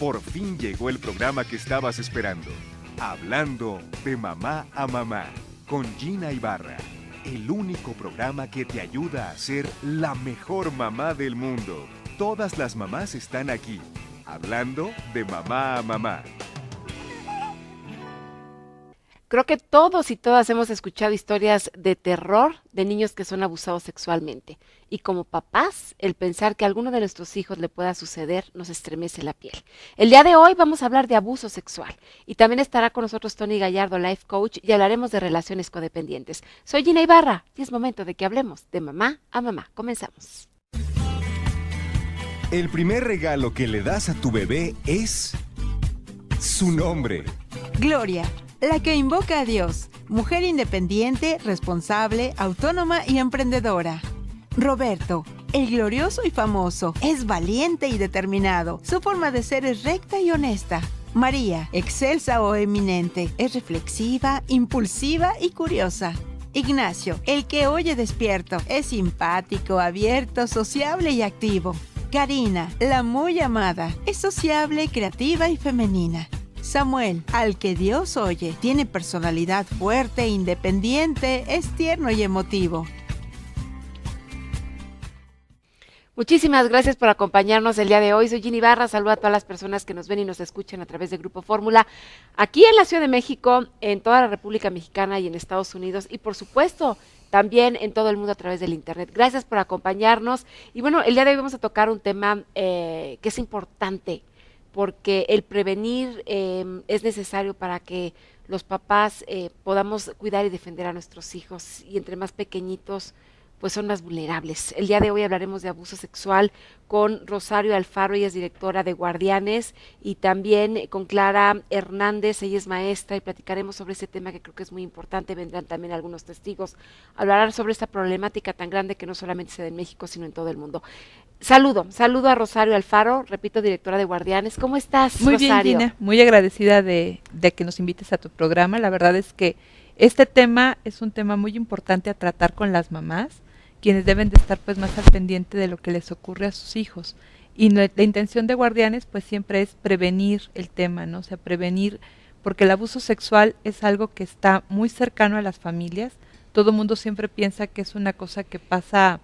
Por fin llegó el programa que estabas esperando. Hablando de mamá a mamá, con Gina Ibarra. El único programa que te ayuda a ser la mejor mamá del mundo. Todas las mamás están aquí. Hablando de mamá a mamá. Creo que todos y todas hemos escuchado historias de terror de niños que son abusados sexualmente. Y como papás, el pensar que a alguno de nuestros hijos le pueda suceder nos estremece la piel. El día de hoy vamos a hablar de abuso sexual. Y también estará con nosotros Tony Gallardo, Life Coach, y hablaremos de relaciones codependientes. Soy Gina Ibarra y es momento de que hablemos de mamá a mamá. Comenzamos. El primer regalo que le das a tu bebé es su nombre. Gloria, la que invoca a Dios, mujer independiente, responsable, autónoma y emprendedora. Roberto, el glorioso y famoso, es valiente y determinado. Su forma de ser es recta y honesta. María, excelsa o eminente, es reflexiva, impulsiva y curiosa. Ignacio, el que oye despierto, es simpático, abierto, sociable y activo. Karina, la muy amada, es sociable, creativa y femenina. Samuel, al que Dios oye, tiene personalidad fuerte, independiente, es tierno y emotivo. Muchísimas gracias por acompañarnos el día de hoy. Soy Gina Ibarra, saludo a todas las personas que nos ven y nos escuchan a través de Grupo Fórmula, aquí en la Ciudad de México, en toda la República Mexicana y en Estados Unidos, y por supuesto también en todo el mundo a través del Internet. Gracias por acompañarnos. Y bueno, el día de hoy vamos a tocar un tema que es importante, porque el prevenir es necesario para que los papás podamos cuidar y defender a nuestros hijos, y entre más pequeñitos pues son más vulnerables. El día de hoy hablaremos de abuso sexual con Rosario Alfaro, ella es directora de Guardianes, y también con Clara Hernández, ella es maestra, y platicaremos sobre ese tema que creo que es muy importante. Vendrán también algunos testigos a hablar sobre esta problemática tan grande que no solamente se da en México, sino en todo el mundo. Saludo a Rosario Alfaro, repito, directora de Guardianes. ¿Cómo estás, Muy Rosario? bien, Gina, muy agradecida de que nos invites a tu programa. La verdad es que este tema es un tema muy importante a tratar con las mamás, quienes deben de estar pues más al pendiente de lo que les ocurre a sus hijos. Y la intención de Guardianes pues siempre es prevenir el tema, ¿no? O sea, prevenir, porque el abuso sexual es algo que está muy cercano a las familias. Todo el mundo siempre piensa que es una cosa que pasa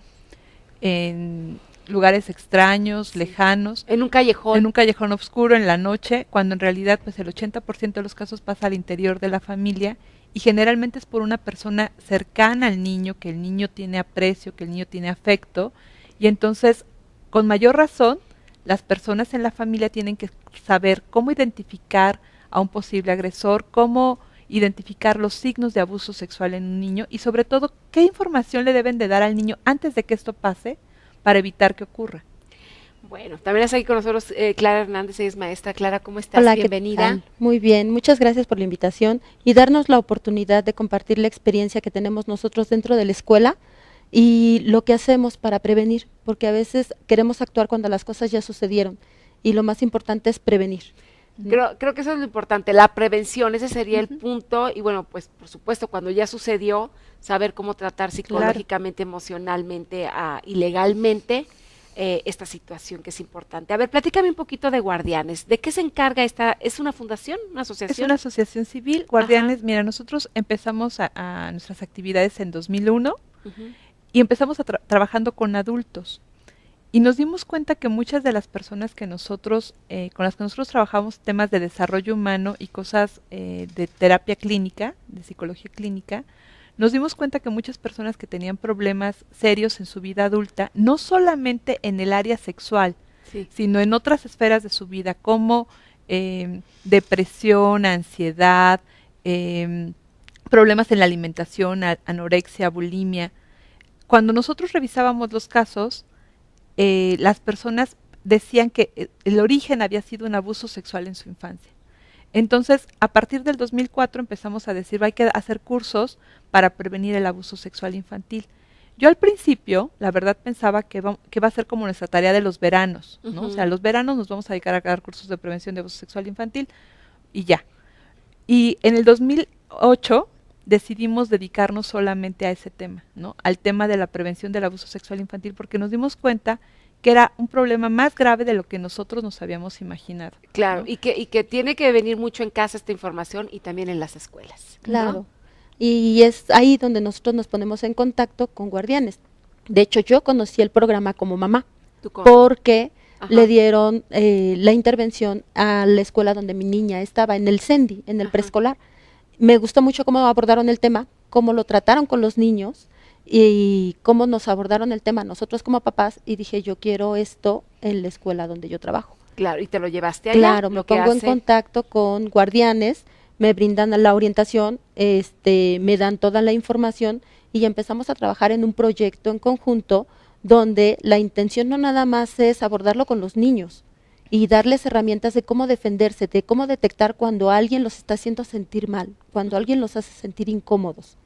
en lugares extraños, lejanos. En un callejón oscuro, en la noche, cuando en realidad pues el 80% de los casos pasa al interior de la familia, y generalmente es por una persona cercana al niño, que el niño tiene aprecio, que el niño tiene afecto, y entonces, con mayor razón, las personas en la familia tienen que saber cómo identificar a un posible agresor, cómo identificar los signos de abuso sexual en un niño, y sobre todo, qué información le deben de dar al niño antes de que esto pase, para evitar que ocurra. Bueno, también está aquí con nosotros Clara Hernández, ella es maestra. Clara, ¿cómo estás? Hola, bienvenida. ¿qué tal? Muy bien, muchas gracias por la invitación y darnos la oportunidad de compartir la experiencia que tenemos nosotros dentro de la escuela y lo que hacemos para prevenir, porque a veces queremos actuar cuando las cosas ya sucedieron y lo más importante es prevenir. Creo que eso es lo importante, la prevención, ese sería el punto. Y bueno, pues por supuesto, cuando ya sucedió, saber cómo tratar psicológicamente, emocionalmente y legalmente esta situación, que es importante. A ver, platícame un poquito de Guardianes. ¿De qué se encarga esta? ¿Es una fundación, una asociación? Es una asociación civil. Guardianes, Ajá. Mira, nosotros empezamos a nuestras actividades en 2001 y empezamos trabajando con adultos. Y nos dimos cuenta que muchas de las personas que nosotros, con las que nosotros trabajamos temas de desarrollo humano y cosas de terapia clínica, de psicología clínica, nos dimos cuenta que muchas personas que tenían problemas serios en su vida adulta, no solamente en el área sexual, sino en otras esferas de su vida, como depresión, ansiedad, problemas en la alimentación, anorexia, bulimia. Cuando nosotros revisábamos los casos, las personas decían que el origen había sido un abuso sexual en su infancia. Entonces, a partir del 2004 empezamos a decir, hay que hacer cursos para prevenir el abuso sexual infantil. Yo al principio, la verdad, pensaba que va a ser como nuestra tarea de los veranos, ¿no? O sea, los veranos nos vamos a dedicar a dar cursos de prevención de abuso sexual infantil y ya. Y en el 2008 decidimos dedicarnos solamente a ese tema, ¿no? Al tema de la prevención del abuso sexual infantil, porque nos dimos cuenta que era un problema más grave de lo que nosotros nos habíamos imaginado. Claro, ¿no? y que tiene que venir mucho en casa esta información y también en las escuelas. ¿no? Claro. Y es ahí donde nosotros nos ponemos en contacto con guardianes. De hecho, yo conocí el programa como mamá, ¿Tú cómo? porque Ajá. le dieron la intervención a la escuela donde mi niña estaba, en el CENDI, en el Ajá. preescolar. Me gustó mucho cómo abordaron el tema, cómo lo trataron con los niños y cómo nos abordaron el tema nosotros como papás, y dije, yo quiero esto en la escuela donde yo trabajo. Claro, y te lo llevaste allá. Claro, me lo que pongo en hace- contacto con guardianes, me brindan la orientación, me dan toda la información y empezamos a trabajar en un proyecto en conjunto donde la intención no nada más es abordarlo con los niños y darles herramientas de cómo defenderse, de cómo detectar cuando alguien los está haciendo sentir mal, cuando alguien los hace sentir incómodos,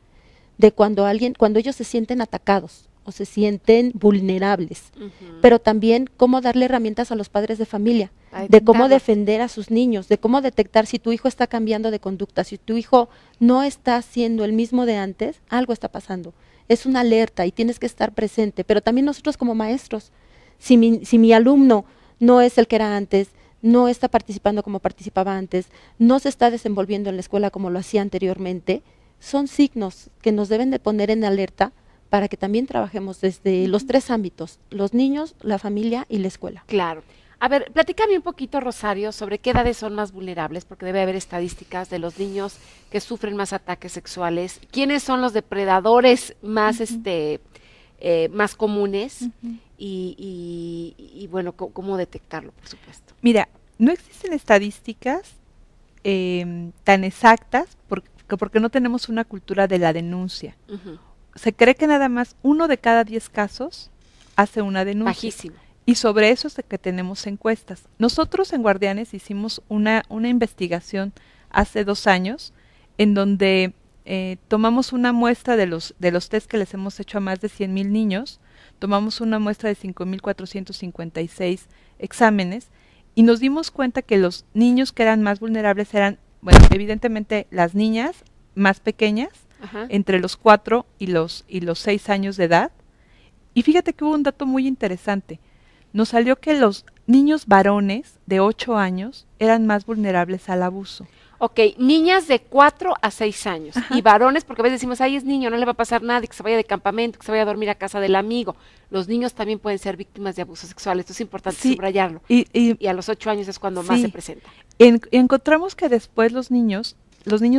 de cuando ellos se sienten atacados o se sienten vulnerables, Ujú. pero también cómo darle herramientas a los padres de familia, A de cómo detectarlo. defender a sus niños, de cómo detectar si tu hijo está cambiando de conducta, si tu hijo no está siendo el mismo de antes, algo está pasando. Es una alerta y tienes que estar presente, pero también nosotros como maestros, si mi alumno no es el que era antes, no está participando como participaba antes, no se está desenvolviendo en la escuela como lo hacía anteriormente, son signos que nos deben de poner en alerta para que también trabajemos desde los 3 ámbitos, los niños, la familia y la escuela. Claro. A ver, platícame un poquito, Rosario, sobre qué edades son más vulnerables, porque debe haber estadísticas de los niños que sufren más ataques sexuales. ¿Quiénes son los depredadores más, más comunes? Y bueno, cómo detectarlo, por supuesto. Mira, no existen estadísticas tan exactas porque no tenemos una cultura de la denuncia. Ujú. Se cree que nada más 1 de cada 10 casos hace una denuncia. Bajísimo. Y sobre eso es de que tenemos encuestas. Nosotros en Guardianes hicimos una investigación hace 2 años en donde tomamos una muestra de los test que les hemos hecho a más de 100,000 niños, tomamos una muestra de 5,456 exámenes y nos dimos cuenta que los niños que eran más vulnerables eran, bueno, evidentemente las niñas más pequeñas, Ajá. entre los 4 y los 6 años de edad. Y fíjate que hubo un dato muy interesante. Nos salió que los niños varones de 8 años eran más vulnerables al abuso. Ok, niñas de 4 a 6 años. Ajá. Y varones, porque a veces decimos, ay, es niño, no le va a pasar nada, que se vaya de campamento, que se vaya a dormir a casa del amigo. Los niños también pueden ser víctimas de abuso sexual, esto es importante Sí, subrayarlo. Y Y a los 8 años es cuando más Sí. se presenta. encontramos que después los niños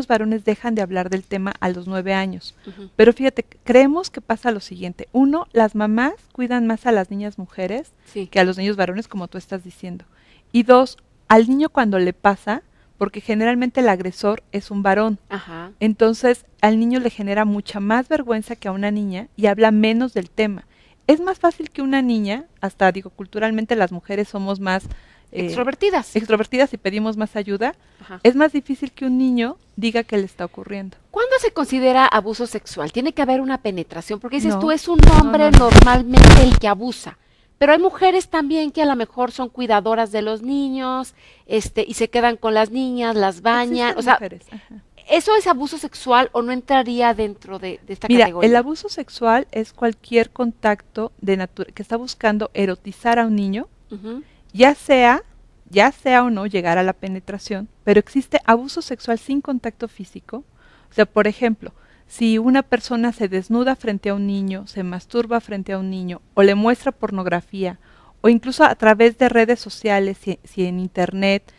varones dejan de hablar del tema a los 9 años. Ujú. Pero fíjate, creemos que pasa lo siguiente. 1, las mamás cuidan más a las niñas mujeres Sí. que a los niños varones, como tú estás diciendo. Y 2, al niño cuando le pasa, porque generalmente el agresor es un varón, Ajá. entonces al niño le genera mucha más vergüenza que a una niña y habla menos del tema. Es más fácil que una niña, hasta digo, culturalmente las mujeres somos más Extrovertidas. extrovertidas y pedimos más ayuda, Ajá. es más difícil que un niño diga que le está ocurriendo. ¿Cuándo se considera abuso sexual? Tiene que haber una penetración, porque dices No. tú, es un hombre No. normalmente el que abusa. Pero hay mujeres también que a lo mejor son cuidadoras de los niños, y se quedan con las niñas, las bañan. Existen O sea, mujeres, ajá. ¿eso es abuso sexual o no entraría dentro de esta Mira, categoría? el abuso sexual es cualquier contacto que está buscando erotizar a un niño, Ujú. ya sea o no llegar a la penetración, pero existe abuso sexual sin contacto físico. O sea, por ejemplo, si una persona se desnuda frente a un niño, se masturba frente a un niño, o le muestra pornografía, o incluso a través de redes sociales, si en internet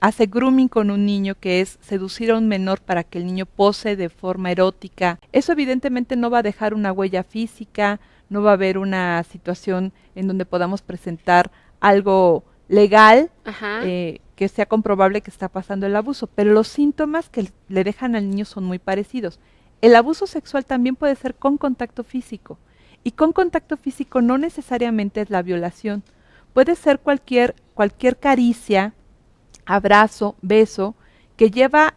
hace grooming con un niño, que es seducir a un menor para que el niño pose de forma erótica, eso evidentemente no va a dejar una huella física, no va a haber una situación en donde podamos presentar algo legal Ajá. que sea comprobable que está pasando el abuso, pero los síntomas que le dejan al niño son muy parecidos. El abuso sexual también puede ser con contacto físico, y con contacto físico no necesariamente es la violación, puede ser cualquier caricia, abrazo, beso, que lleva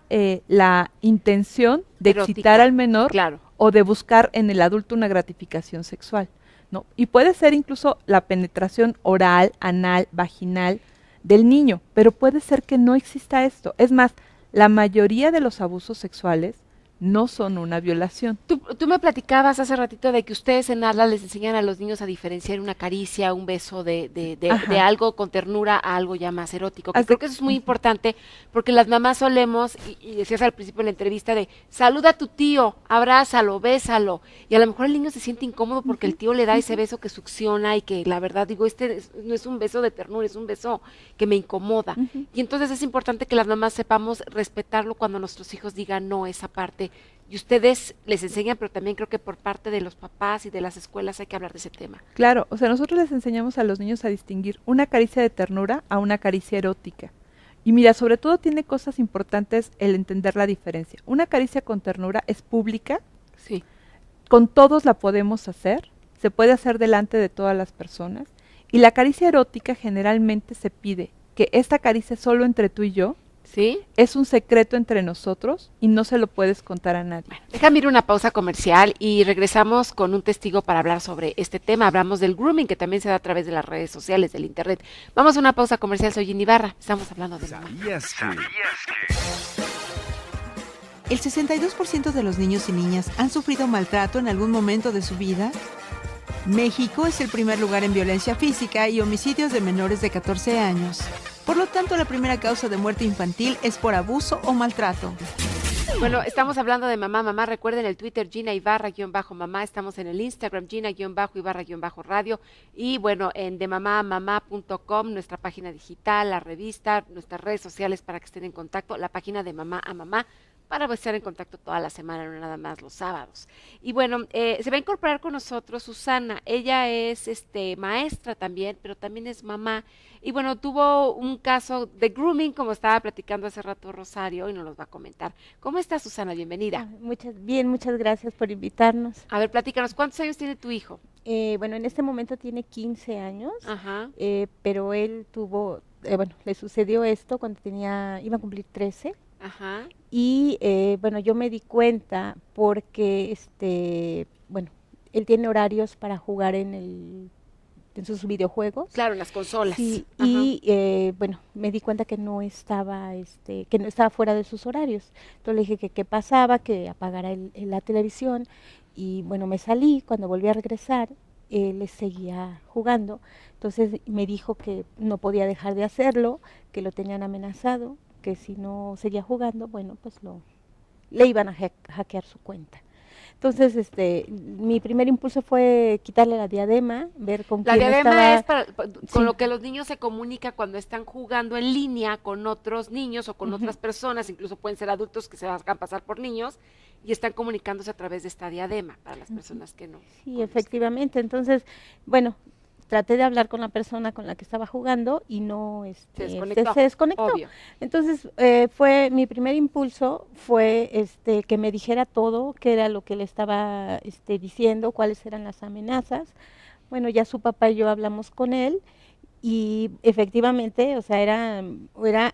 la intención de Erótica. excitar al menor Claro. o de buscar en el adulto una gratificación sexual, ¿no? Y puede ser incluso la penetración oral, anal, vaginal del niño, pero puede ser que no exista esto. Es más, la mayoría de los abusos sexuales no son una violación. Tú me platicabas hace ratito de que ustedes en ALA les enseñan a los niños a diferenciar una caricia, un beso de algo con ternura a algo ya más erótico. Que creo que eso es muy importante porque las mamás solemos, y decías al principio de la entrevista, de saluda a tu tío, abrázalo, bésalo. Y a lo mejor el niño se siente incómodo porque el tío le da ese beso que succiona y que la verdad digo, no es un beso de ternura, es un beso que me incomoda. Y entonces es importante que las mamás sepamos respetarlo cuando nuestros hijos digan no esa parte. Y ustedes les enseñan, pero también creo que por parte de los papás y de las escuelas hay que hablar de ese tema. Claro, o sea, nosotros les enseñamos a los niños a distinguir una caricia de ternura a una caricia erótica. Y mira, sobre todo tiene cosas importantes el entender la diferencia. Una caricia con ternura es pública, sí, con todos la podemos hacer, se puede hacer delante de todas las personas. Y la caricia erótica generalmente se pide que esta caricia solo entre tú y yo, ¿sí? Es un secreto entre nosotros y no se lo puedes contar a nadie. Bueno, déjame ir a una pausa comercial y regresamos con un testigo para hablar sobre este tema. Hablamos del grooming, que también se da a través de las redes sociales, del internet. Vamos a una pausa comercial, soy Ginny Ibarra, estamos hablando de mamá. ¿Sabías que? ¿El 62% de los niños y niñas han sufrido maltrato en algún momento de su vida? México es el primer lugar en violencia física y homicidios de menores de 14 años. Por lo tanto, la primera causa de muerte infantil es por abuso o maltrato. Bueno, estamos hablando de mamá. Recuerden el Twitter Gina Ibarra-mamá. Estamos en el Instagram Gina-Ibarra-radio. Y bueno, en demamamamá.com, nuestra página digital, la revista, nuestras redes sociales para que estén en contacto, la página de Mamá a Mamá, para estar en contacto toda la semana, no nada más los sábados. Y bueno, se va a incorporar con nosotros Susana. Ella es maestra también, pero también es mamá. Y bueno, tuvo un caso de grooming, como estaba platicando hace rato Rosario, y nos los va a comentar. ¿Cómo estás, Susana? Bienvenida. Muchas gracias por invitarnos. A ver, platícanos, ¿cuántos años tiene tu hijo? Bueno, en este momento tiene 15 años, Ajá. pero él tuvo, le sucedió esto cuando iba a cumplir 13. Ajá. Y bueno, yo me di cuenta porque, él tiene horarios para jugar en sus videojuegos. Claro, en las consolas. Sí, ajá. y me di cuenta que no estaba fuera de sus horarios. Entonces le dije que qué pasaba, que apagara la televisión, y bueno, me salí. Cuando volví a regresar, él seguía jugando. Entonces me dijo que no podía dejar de hacerlo, que lo tenían amenazado, que si no seguía jugando, bueno, pues le iban a hackear su cuenta. Entonces, mi primer impulso fue quitarle la diadema, ver con quién estaba. La diadema es con sí, lo que los niños se comunican cuando están jugando en línea con otros niños o con otras personas, incluso pueden ser adultos que se hagan pasar por niños y están comunicándose a través de esta diadema para las personas que no. Sí, conozcan. efectivamente. Entonces, bueno, traté de hablar con la persona con la que estaba jugando y no se desconectó. Se desconectó. Obvio. Entonces, mi primer impulso fue que me dijera todo, qué era lo que le estaba diciendo, cuáles eran las amenazas. Bueno, ya su papá y yo hablamos con él y efectivamente, o sea, era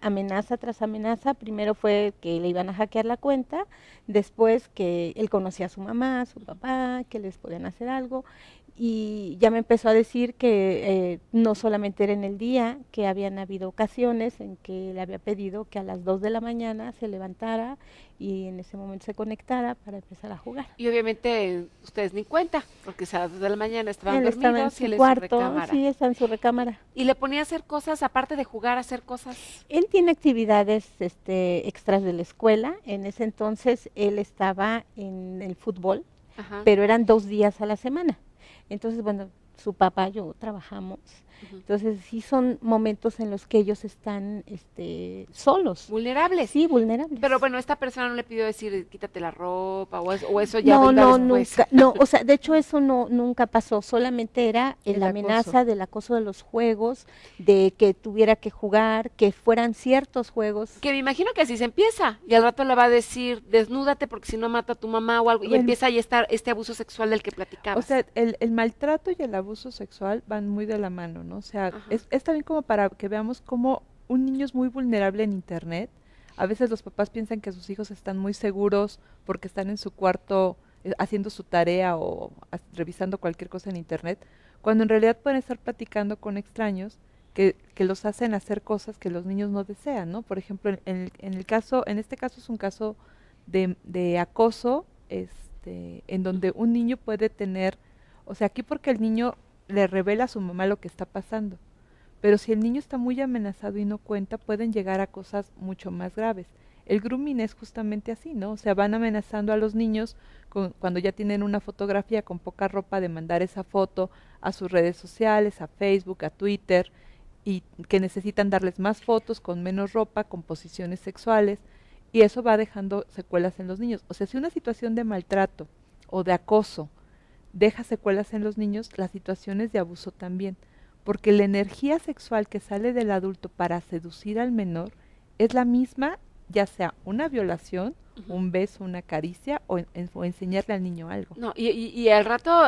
amenaza tras amenaza. Primero fue que le iban a hackear la cuenta, después que él conocía a su mamá, a su papá, que les podían hacer algo. Y ya me empezó a decir que no solamente era en el día, que habían habido ocasiones en que le había pedido que a las 2 de la mañana se levantara y en ese momento se conectara para empezar a jugar. Y obviamente ustedes ni cuenta, porque a las 2 de la mañana estaban Él dormidos estaba en y él su en cuarto, su recámara. sí, está en su recámara. Y le ponía a hacer cosas, aparte de jugar, a hacer cosas. Él tiene actividades extras de la escuela. En ese entonces él estaba en el fútbol, Ajá. pero eran 2 días a la semana. Entonces, bueno, su papá y yo trabajamos. Entonces, sí son momentos en los que ellos están solos. Vulnerables. Sí, vulnerables. Pero bueno, esta persona no le pidió decir, quítate la ropa, o eso ya no, iba no, después. nunca. No, o sea, de hecho eso nunca pasó. Solamente era El la acoso. amenaza del acoso de los juegos, de que tuviera que jugar, que fueran ciertos juegos. Que me imagino que así se empieza, y al rato le va a decir, desnúdate porque si no mato a tu mamá o algo, y Bueno. empieza ahí a estar este abuso sexual del que platicabas. O sea, el maltrato y el abuso sexual van muy de la mano, ¿no? O sea, Ajá. es también como para que veamos cómo un niño es muy vulnerable en Internet. A veces los papás piensan que sus hijos están muy seguros porque están en su cuarto haciendo su tarea o revisando cualquier cosa en Internet, cuando en realidad pueden estar platicando con extraños que los hacen hacer cosas que los niños no desean, ¿no? Por ejemplo, en este caso es un caso de acoso, en donde un niño puede tener, o sea, aquí porque el niño le revela a su mamá lo que está pasando, pero si el niño está muy amenazado y no cuenta, pueden llegar a cosas mucho más graves. El grooming es justamente así, ¿no? O sea, van amenazando a los niños cuando ya tienen una fotografía con poca ropa, de mandar esa foto a sus redes sociales, a Facebook, a Twitter, y que necesitan darles más fotos con menos ropa, con posiciones sexuales, y eso va dejando secuelas en los niños. O sea, si una situación de maltrato o de acoso deja secuelas en los niños, las situaciones de abuso también, porque la energía sexual que sale del adulto para seducir al menor es la misma, ya sea una violación, un beso, una caricia o enseñarle al niño algo. No, y al rato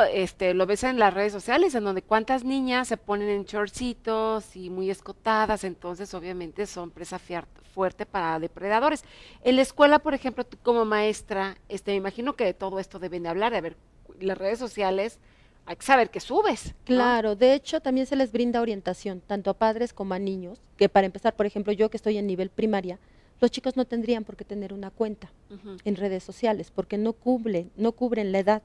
lo ves en las redes sociales, en donde cuántas niñas se ponen en shortcitos y muy escotadas, entonces obviamente son presa fuerte para depredadores. En la escuela, por ejemplo, tú como maestra, me imagino que de todo esto deben de hablar, a ver, las redes sociales, hay que saber qué subes, ¿no? Claro, de hecho también se les brinda orientación, tanto a padres como a niños, que para empezar, por ejemplo, yo que estoy en nivel primaria, los chicos no tendrían por qué tener una cuenta en redes sociales, porque no cubren la edad.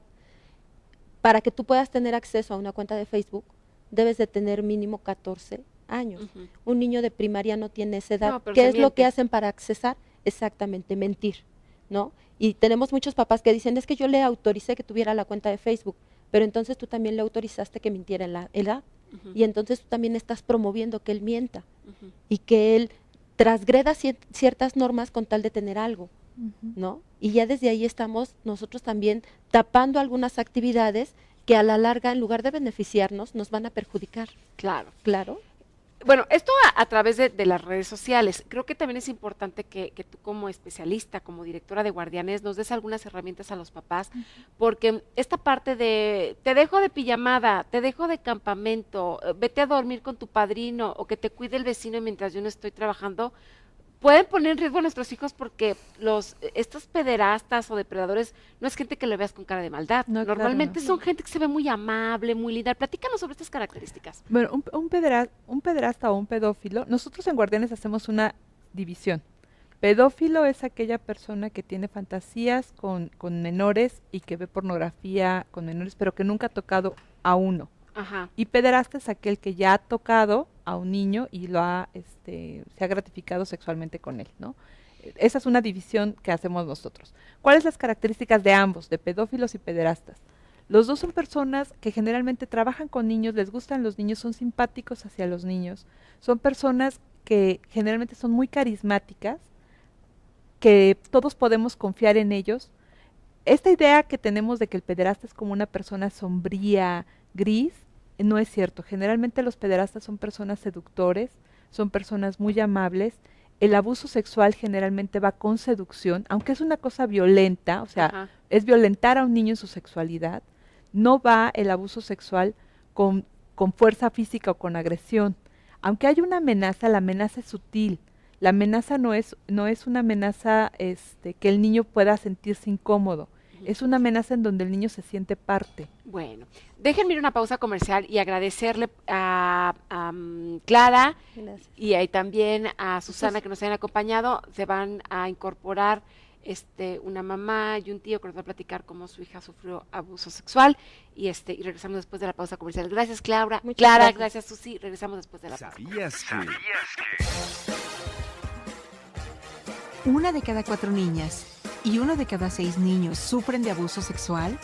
Para que tú puedas tener acceso a una cuenta de Facebook, debes de tener mínimo 14 años. Un niño de primaria no tiene esa edad. No, pero ¿Qué se es lo que miente. hacen para accesar? Exactamente, mentir, ¿no? Y tenemos muchos papás que dicen, es que yo le autoricé que tuviera la cuenta de Facebook, pero entonces tú también le autorizaste que mintiera en la edad. Y entonces tú también estás promoviendo que él mienta y que él transgreda ciertas normas con tal de tener algo, ¿no? Y ya desde ahí estamos nosotros también tapando algunas actividades que a la larga, en lugar de beneficiarnos, nos van a perjudicar. Claro. Claro. Bueno, esto a través de las redes sociales. Creo que también es importante que tú como especialista, como directora de guardianes, nos des algunas herramientas a los papás, porque esta parte de te dejo de pijamada, te dejo de campamento, vete a dormir con tu padrino o que te cuide el vecino mientras yo no estoy trabajando, pueden poner en riesgo a nuestros hijos porque estos pederastas o depredadores no es gente que le veas con cara de maldad. No, claro, Normalmente no. son gente que se ve muy amable, muy linda. Platícanos sobre estas características. Bueno, un pederasta o un pedófilo, nosotros en Guardianes hacemos una división. Pedófilo es aquella persona que tiene fantasías con menores y que ve pornografía con menores, pero que nunca ha tocado a uno. Ajá. Y pederasta es aquel que ya ha tocado a un niño y se ha gratificado sexualmente con él, ¿no? Esa es una división que hacemos nosotros. ¿Cuáles las características de ambos, de pedófilos y pederastas? Los dos son personas que generalmente trabajan con niños, les gustan los niños, son simpáticos hacia los niños, son personas que generalmente son muy carismáticas, que todos podemos confiar en ellos. Esta idea que tenemos de que el pederasta es como una persona sombría, gris, no es cierto. Generalmente los pederastas son personas seductores, son personas muy amables. El abuso sexual generalmente va con seducción, aunque es una cosa violenta, o sea, Ajá. es violentar a un niño en su sexualidad. No va el abuso sexual con fuerza física o con agresión. Aunque hay una amenaza, la amenaza es sutil. La amenaza no es una amenaza que el niño pueda sentirse incómodo. Es una amenaza en donde el niño se siente parte. Bueno, déjenme ir a una pausa comercial y agradecerle a Clara Gracias. y ahí también a Susana que nos hayan acompañado. Se van a incorporar una mamá y un tío que nos va a platicar cómo su hija sufrió abuso sexual y regresamos después de la pausa comercial. Gracias, Clara. Muchas Clara, gracias. gracias, Susi. Regresamos después de la pausa. ¿Sabías que? 1 de cada 4 niñas y 1 de cada 6 niños sufren de abuso sexual.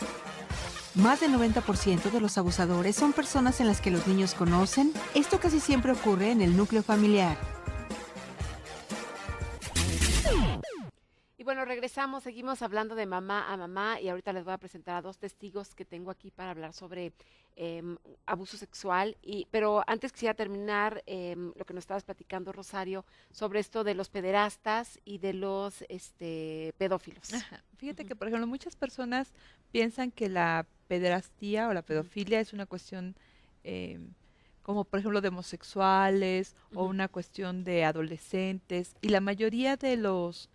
Más del 90% de los abusadores son personas en las que los niños conocen. Esto casi siempre ocurre en el núcleo familiar. Y bueno, regresamos, seguimos hablando de mamá a mamá y ahorita les voy a presentar a 2 testigos que tengo aquí para hablar sobre abuso sexual. Pero antes quisiera terminar lo que nos estabas platicando, Rosario, sobre esto de los pederastas y de los pedófilos. Ajá. Fíjate que, por ejemplo, muchas personas piensan que la pederastía o la pedofilia es una cuestión como, por ejemplo, de homosexuales o una cuestión de adolescentes, y la mayoría de los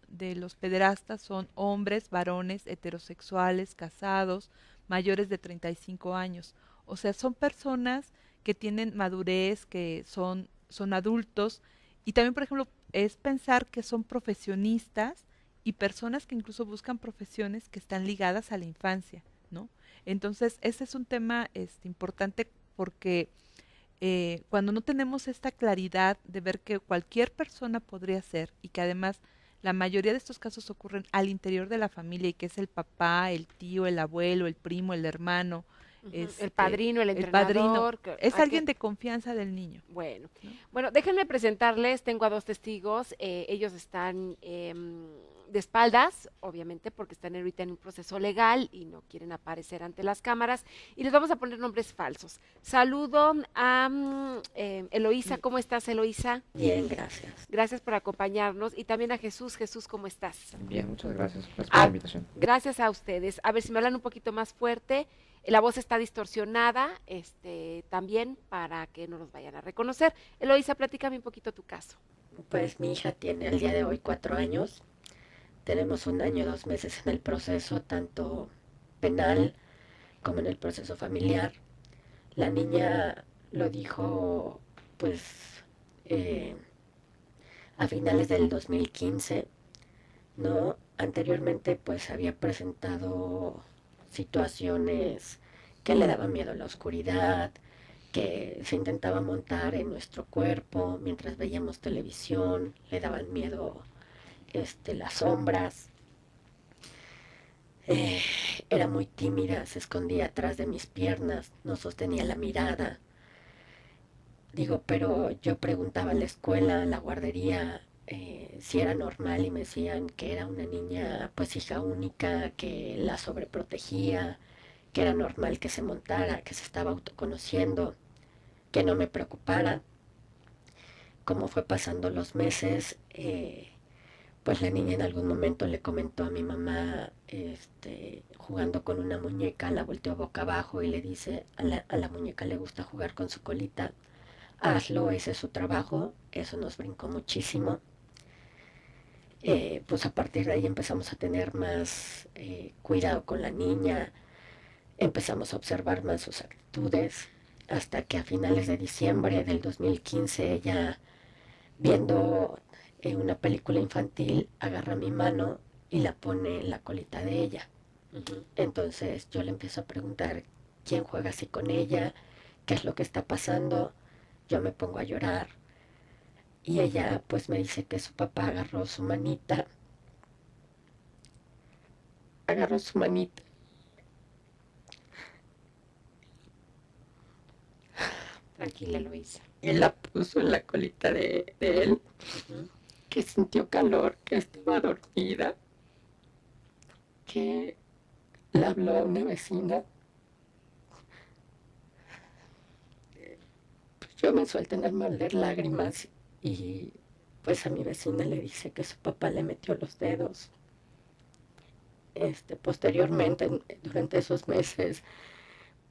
pederastas son hombres, varones, heterosexuales, casados, mayores de 35 años. O sea, son personas que tienen madurez, que son adultos, y también, por ejemplo, es pensar que son profesionistas y personas que incluso buscan profesiones que están ligadas a la infancia, ¿no? Entonces, ese es un tema importante porque cuando no tenemos esta claridad de ver que cualquier persona podría ser y que además la mayoría de estos casos ocurren al interior de la familia y que es el papá, el tío, el abuelo, el primo, el hermano, el padrino, el el padrino, entrenador. es alguien de confianza del niño. Bueno, ¿no? bueno, déjenme presentarles, tengo a dos testigos, ellos están de espaldas, obviamente, porque están ahorita en un proceso legal y no quieren aparecer ante las cámaras, y les vamos a poner nombres falsos. Saludo a Eloísa, ¿cómo estás, Eloísa? Bien, gracias. Gracias por acompañarnos, y también a Jesús. Jesús, ¿cómo estás? Bien, muchas gracias por la invitación. Gracias a ustedes. A ver si me hablan un poquito más fuerte. La voz está distorsionada, también para que no nos vayan a reconocer. Eloísa, platícame un poquito tu caso. Pues mi hija tiene al día de hoy 4 años. Tenemos 1 año y 2 meses en el proceso, tanto penal como en el proceso familiar. La niña lo dijo, pues, a finales del 2015, ¿no? Anteriormente, pues, había presentado situaciones que le daban miedo a la oscuridad, que se intentaba montar en nuestro cuerpo mientras veíamos televisión, le daban miedo las sombras. Era muy tímida, se escondía atrás de mis piernas, no sostenía la mirada. Digo, pero yo preguntaba en la escuela, en la guardería, si era normal y me decían que era una niña, pues hija única, que la sobreprotegía, que era normal que se montara, que se estaba autoconociendo, que no me preocupara. Como fue pasando los meses, pues la niña en algún momento le comentó a mi mamá, jugando con una muñeca, la volteó boca abajo y le dice, a la muñeca le gusta jugar con su colita, hazlo, ese es su trabajo. Eso nos brincó muchísimo. Pues a partir de ahí empezamos a tener más cuidado con la niña, empezamos a observar más sus actitudes, hasta que a finales de diciembre del 2015 ella, viendo una película infantil, agarra mi mano y la pone en la colita de ella. Entonces yo le empiezo a preguntar quién juega así con ella, qué es lo que está pasando. Yo me pongo a llorar y ella pues me dice que su papá agarró su manita Tranquila, Eloísa. y la puso en la colita de él, que sintió calor, que estaba dormida, que le habló a una vecina. Pues yo me suelto en el mar de lágrimas y pues a mi vecina le dice que su papá le metió los dedos. Posteriormente, durante esos meses,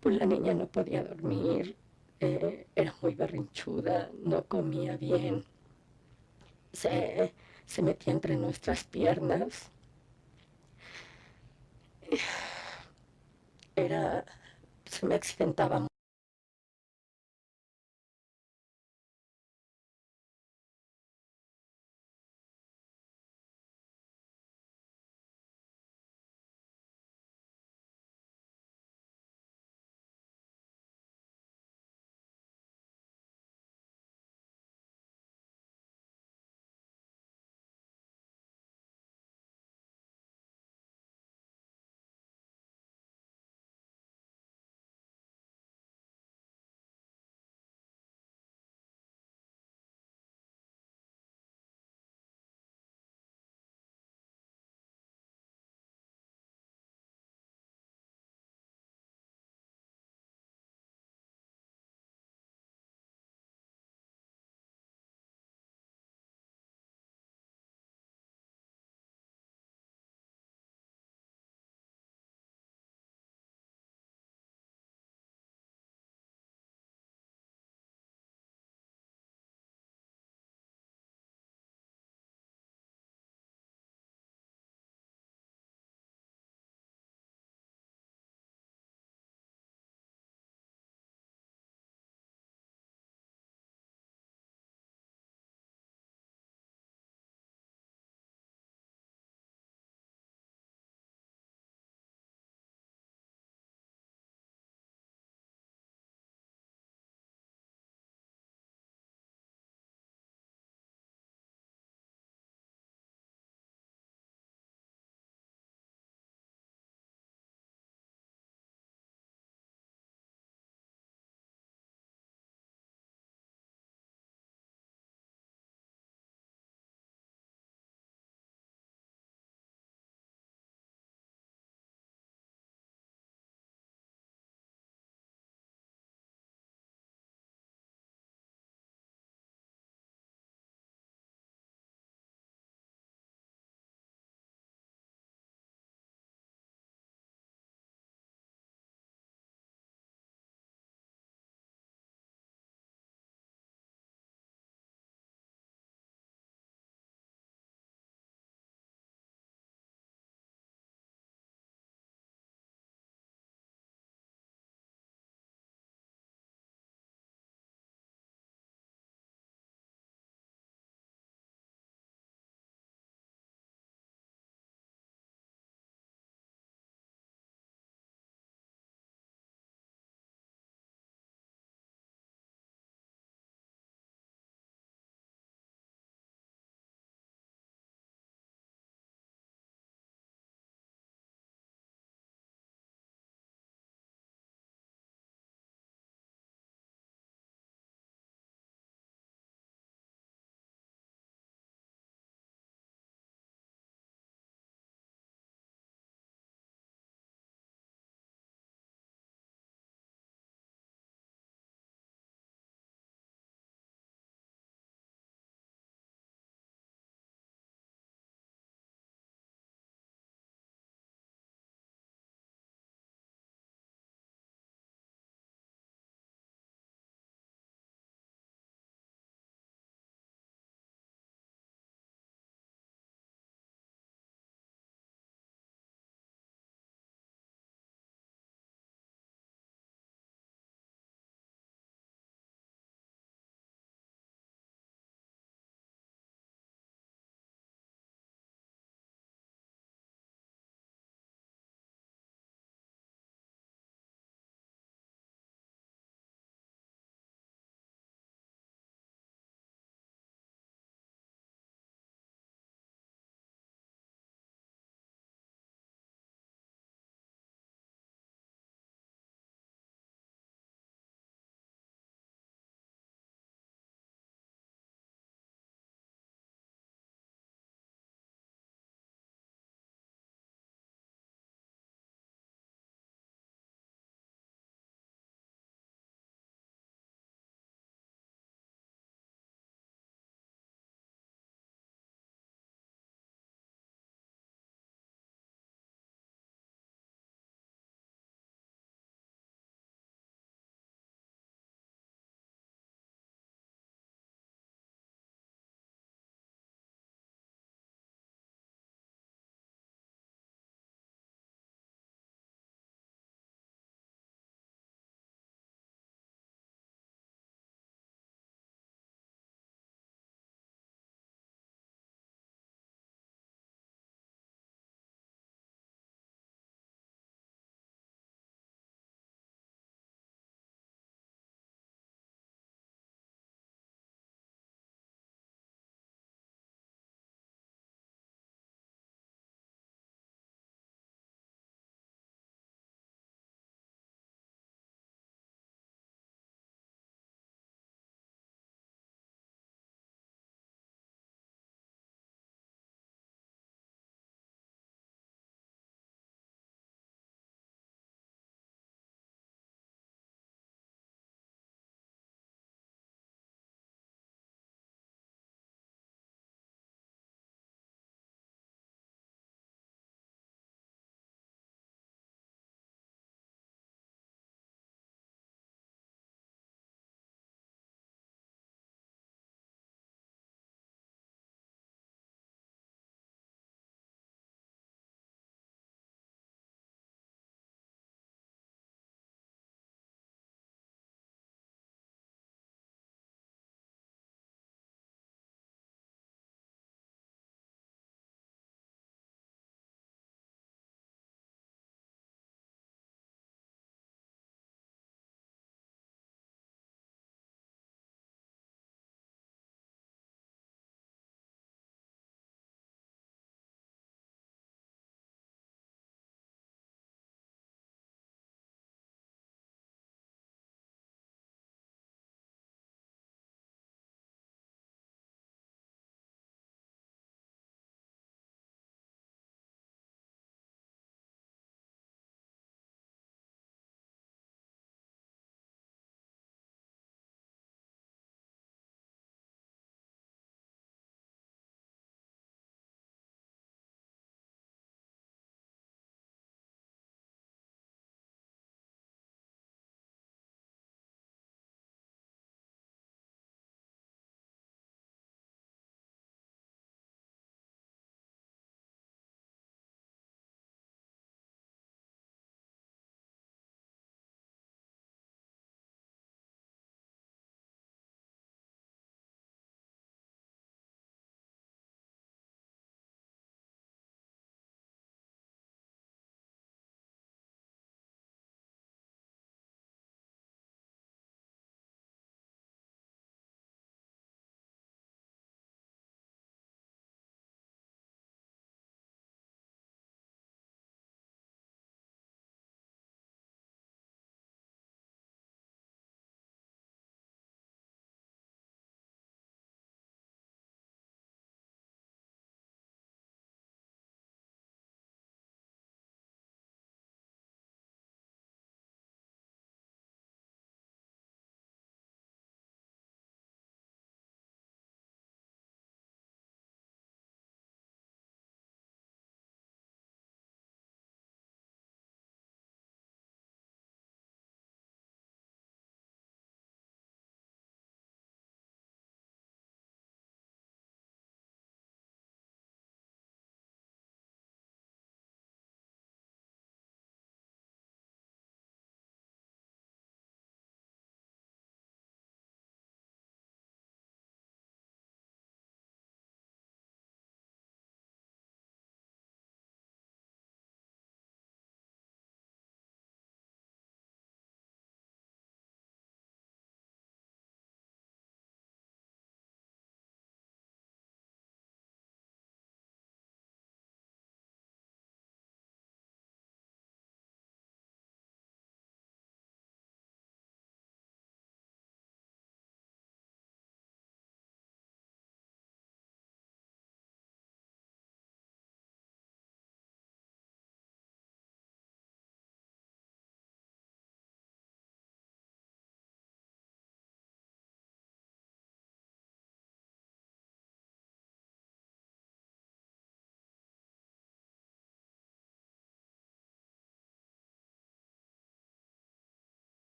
pues la niña no podía dormir, era muy berrinchuda, no comía bien, se metía entre nuestras piernas. Se me accidentaba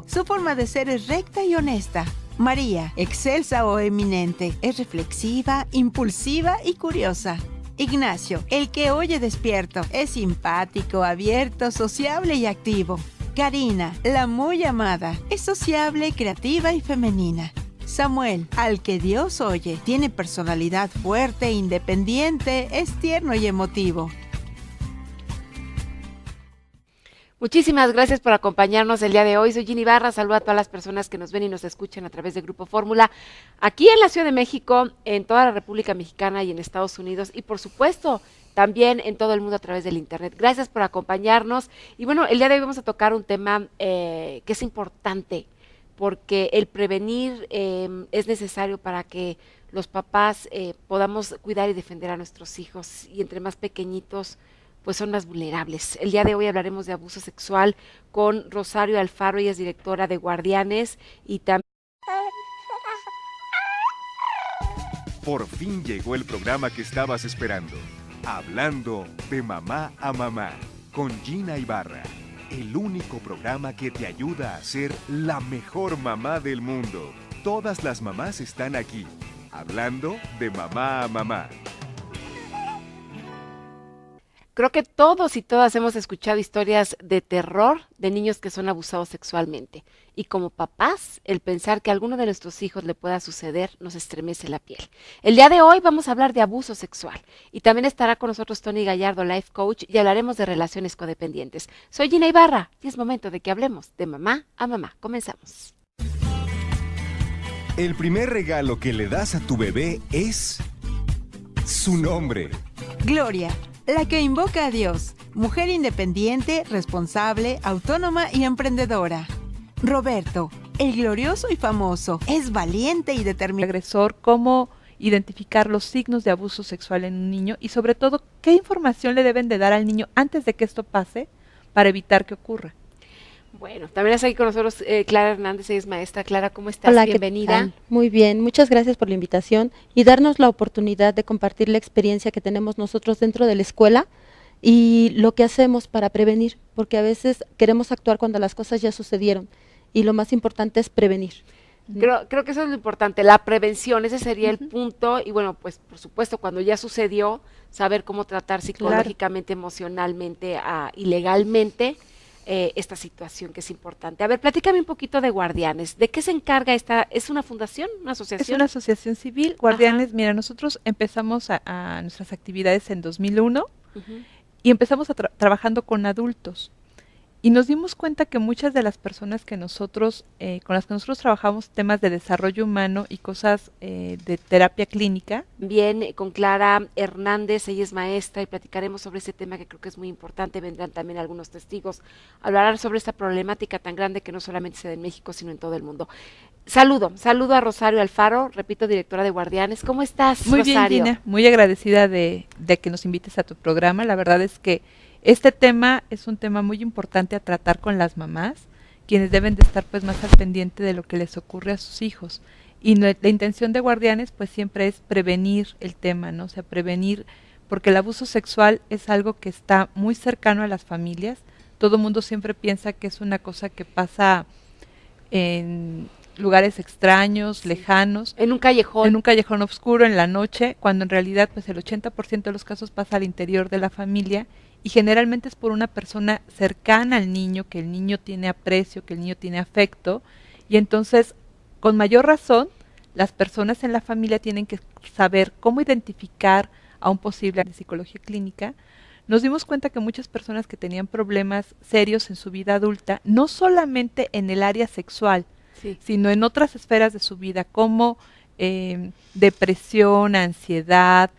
Su forma de ser es recta y honesta. María, excelsa o eminente, es reflexiva, impulsiva y curiosa. Ignacio, el que oye despierto, es simpático, abierto, sociable y activo. Karina, la muy amada, es sociable, creativa y femenina. Samuel, al que Dios oye, tiene personalidad fuerte, independiente, es tierno y emotivo. Muchísimas gracias por acompañarnos el día de hoy. Soy Ginny Barra, saludo a todas las personas que nos ven y nos escuchan a través de Grupo Fórmula, aquí en la Ciudad de México, en toda la República Mexicana y en Estados Unidos, y por supuesto también en todo el mundo a través del Internet. Gracias por acompañarnos. Y bueno, el día de hoy vamos a tocar un tema que es importante, porque el prevenir es necesario para que los papás podamos cuidar y defender a nuestros hijos, y entre más pequeñitos pues son más vulnerables. El día de hoy hablaremos de abuso sexual con Rosario Alfaro, ella es directora de Guardianes y también... Por fin llegó el programa que estabas esperando. Hablando de mamá a mamá, con Gina Ibarra. El único programa que te ayuda a ser la mejor mamá del mundo. Todas las mamás están aquí. Hablando de mamá a mamá. Creo que todos y todas hemos escuchado historias de terror de niños que son abusados sexualmente. Y como papás, el pensar que a alguno de nuestros hijos le pueda suceder nos estremece la piel. El día de hoy vamos a hablar de abuso sexual. Y también estará con nosotros Tony Gallardo, Life Coach, y hablaremos de relaciones codependientes. Soy Gina Ibarra y es momento de que hablemos de mamá a mamá. Comenzamos. El primer regalo que le das a tu bebé es su nombre. Gloria, la que invoca a Dios, mujer independiente, responsable, autónoma y emprendedora. Roberto, el glorioso y famoso, es valiente y determinado. Agresor, cómo identificar los signos de abuso sexual en un niño y sobre todo qué información le deben de dar al niño antes de que esto pase para evitar que ocurra. Bueno, también está aquí con nosotros Clara Hernández, ella es maestra. Clara, ¿cómo estás? Hola, bienvenida. ¿qué tal? Muy bien, muchas gracias por la invitación y darnos la oportunidad de compartir la experiencia que tenemos nosotros dentro de la escuela y lo que hacemos para prevenir, porque a veces queremos actuar cuando las cosas ya sucedieron y lo más importante es prevenir. Creo que eso es lo importante, la prevención, ese sería el punto. Y bueno, pues por supuesto, cuando ya sucedió, saber cómo tratar psicológicamente, emocionalmente y legalmente esta situación que es importante. A ver, platícame un poquito de Guardianes. ¿De qué se encarga esta? ¿Es una fundación, una asociación? Es una asociación civil. Guardianes, mira, nosotros empezamos a nuestras actividades en 2001 y empezamos trabajando con adultos. Y nos dimos cuenta que muchas de las personas que nosotros, con las que nosotros trabajamos temas de desarrollo humano y cosas de terapia clínica. Bien, con Clara Hernández, ella es maestra y platicaremos sobre ese tema que creo que es muy importante. Vendrán también algunos testigos a hablar sobre esta problemática tan grande que no solamente se da en México, sino en todo el mundo. Saludo a Rosario Alfaro, repito, directora de Guardianes. ¿Cómo estás, Muy Rosario? Bien, Gina, muy agradecida de que nos invites a tu programa. La verdad es que este tema es un tema muy importante a tratar con las mamás, quienes deben de estar pues más al pendiente de lo que les ocurre a sus hijos. Y la intención de Guardianes pues siempre es prevenir el tema, ¿no? O sea, prevenir, porque el abuso sexual es algo que está muy cercano a las familias. Todo el mundo siempre piensa que es una cosa que pasa en lugares extraños, lejanos. En un callejón. En un callejón oscuro, en la noche, cuando en realidad pues el 80% de los casos pasa al interior de la familia. Y generalmente es por una persona cercana al niño, que el niño tiene aprecio, que el niño tiene afecto, y entonces, con mayor razón, las personas en la familia tienen que saber cómo identificar a un posible de psicología clínica. Nos dimos cuenta que muchas personas que tenían problemas serios en su vida adulta, no solamente en el área sexual, sino en otras esferas de su vida, como depresión, ansiedad,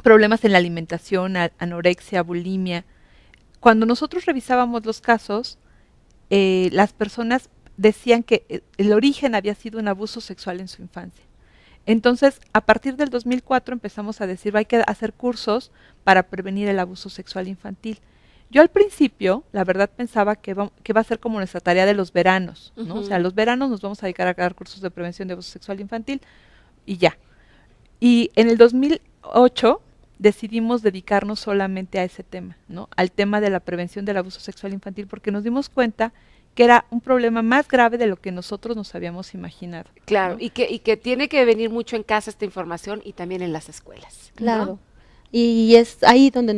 problemas en la alimentación, anorexia, bulimia. Cuando nosotros revisábamos los casos, las personas decían que el origen había sido un abuso sexual en su infancia. Entonces, a partir del 2004 empezamos a decir, hay que hacer cursos para prevenir el abuso sexual infantil. Yo al principio, la verdad, pensaba que va a ser como nuestra tarea de los veranos, ¿no? O sea, los veranos nos vamos a dedicar a dar cursos de prevención de abuso sexual infantil y ya. Y en el 2008 decidimos dedicarnos solamente a ese tema, ¿no? Al tema de la prevención del abuso sexual infantil, porque nos dimos cuenta que era un problema más grave de lo que nosotros nos habíamos imaginado. Claro, ¿no? y que tiene que venir mucho en casa esta información y también en las escuelas. ¿no? Claro. Y es ahí donde